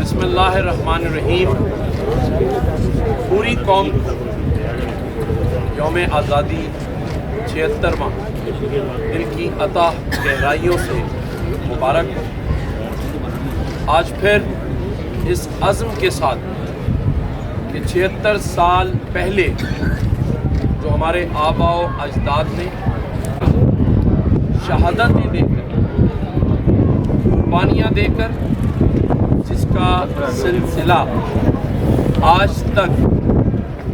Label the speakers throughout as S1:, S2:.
S1: بسم اللہ الرحمن الرحیم. پوری قوم یوم آزادی 76واں دل کی عطا گہرائیوں سے مبارک. آج پھر اس عزم کے ساتھ کہ 76 سال پہلے جو ہمارے آباء و اجداد نے شہادتیں دے کر قربانیاں دے کر جس کا سلسلہ آج تک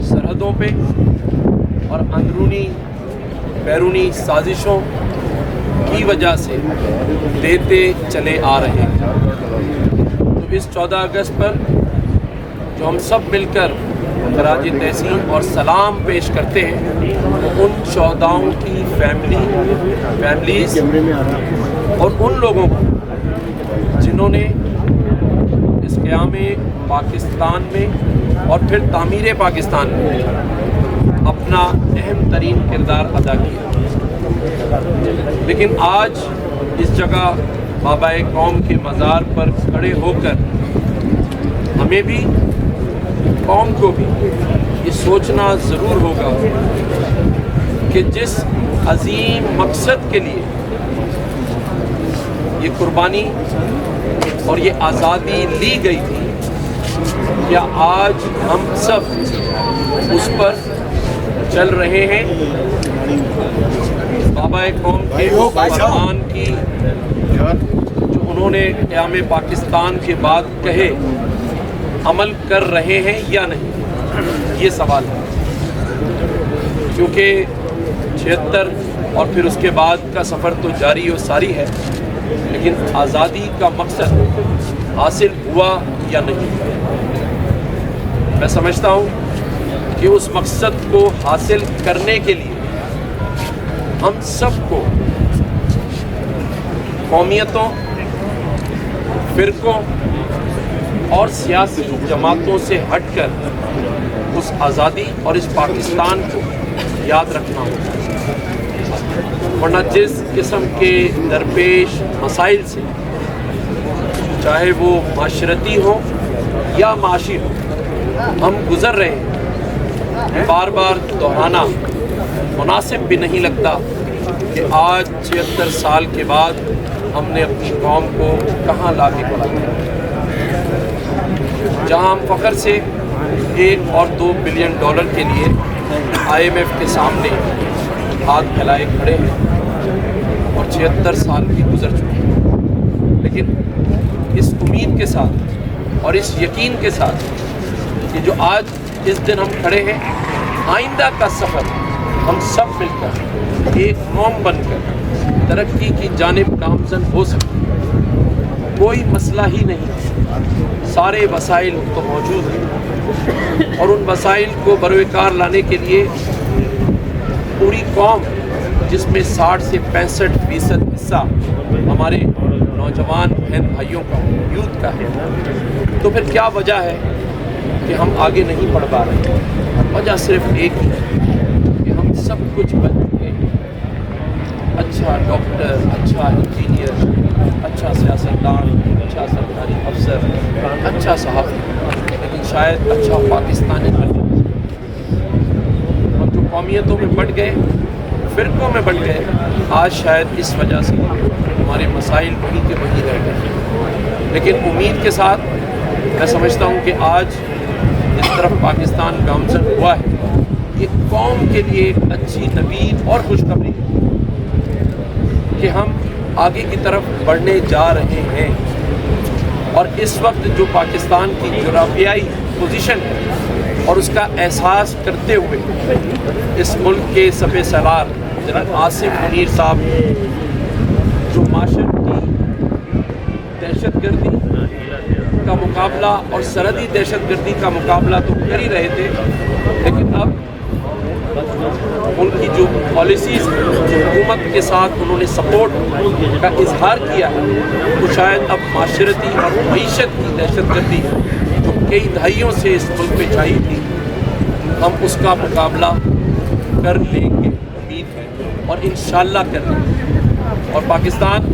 S1: سرحدوں پہ اور اندرونی بیرونی سازشوں کی وجہ سے دیتے چلے آ رہے ہیں. تو اس 14 اگست پر جو ہم سب مل کر خراج تحسین اور سلام پیش کرتے ہیں ان شہداؤں کی فیملیز اور ان لوگوں کو جنہوں نے اس قیام پاکستان میں اور پھر تعمیر پاکستان میں اپنا اہم ترین کردار ادا کیا. لیکن آج اس جگہ بابائے قوم کے مزار پر کھڑے ہو کر ہمیں بھی قوم کو بھی یہ سوچنا ضرور ہوگا کہ جس عظیم مقصد کے لیے یہ قربانی اور یہ آزادی لی گئی تھی، کیا آج ہم سب اس پر چل رہے ہیں؟ بابائے قوم کے فرمان کی جو انہوں نے قیام پاکستان کے بعد کہے عمل کر رہے ہیں یا نہیں، یہ سوال ہے. کیونکہ 76 اور پھر اس کے بعد کا سفر تو جاری و ساری ہے، لیکن آزادی کا مقصد حاصل ہوا یا نہیں. میں سمجھتا ہوں کہ اس مقصد کو حاصل کرنے کے لیے ہم سب کو قومیتوں، فرقوں اور سیاسی جماعتوں سے ہٹ کر اس آزادی اور اس پاکستان کو یاد رکھنا ہوگا. ورنہ جس قسم کے درپیش مسائل سے چاہے وہ معاشرتی ہوں یا معاشی ہوں ہم گزر رہے ہیں، بار بار دہرانا مناسب بھی نہیں لگتا کہ آج 76 سال کے بعد ہم نے اپنی قوم کو کہاں لا کے پڑا دیا. جہاں ہم فخر سے $1 اور $2 بلین کے لیے IMF کے سامنے ہاتھ پھیلائے کھڑے ہیں اور 76 سال بھی گزر چکے ہیں، لیکن اس امید کے ساتھ اور اس یقین کے ساتھ کہ جو آج اس دن ہم کھڑے ہیں، آئندہ کا سفر ہم سب مل کر ایک قوم بن کر ترقی کی جانب گامزن ہو سکے. کوئی مسئلہ ہی نہیں، سارے وسائل تو موجود ہیں اور ان وسائل کو بروئے کار لانے کے لیے پوری قوم جس میں 60 سے 65% حصہ ہمارے نوجوان بہن بھائیوں کا یوتھ کا ہے. تو پھر کیا وجہ ہے کہ ہم آگے نہیں بڑھ پا رہے؟ وجہ صرف ایک ہی ہے کہ ہم سب کچھ بن چکے ہیں. اچھا ڈاکٹر، اچھا انجینئر، اچھا سیاستدان، اچھا سرکاری افسر، اچھا صحافی، لیکن شاید اچھا پاکستانی بن. ہم جو قومیتوں میں بٹ گئے، فرقوں میں بٹ گئے، آج شاید اس وجہ سے ہمارے مسائل وہی کے وہی رہ گئے. لیکن امید کے ساتھ میں سمجھتا ہوں کہ آج جس طرف پاکستان گامزن ہوا ہے، یہ قوم کے لیے ایک اچھی نوید اور خوشخبری ہے کہ ہم آگے کی طرف بڑھنے جا رہے ہیں. اور اس وقت جو پاکستان کی جغرافیائی پوزیشن ہے اور اس کا احساس کرتے ہوئے اس ملک کے سپہ سالار جناب عاصم منیر صاحب جو معاشرتی دہشت گردی کا مقابلہ اور سرحدی دہشت گردی کا مقابلہ تو کر ہی رہے تھے، لیکن اب ان کی جو پالیسیز حکومت کے ساتھ انہوں نے سپورٹ کا اظہار کیا ہے، تو شاید اب معاشرتی اور معیشت کی دہشت گردی جو کئی دہائیوں سے اس ملک میں چھائی تھی، ہم اس کا مقابلہ کر لیں گے، امید ہے، اور انشاءاللہ کر لیں گے. اور پاکستان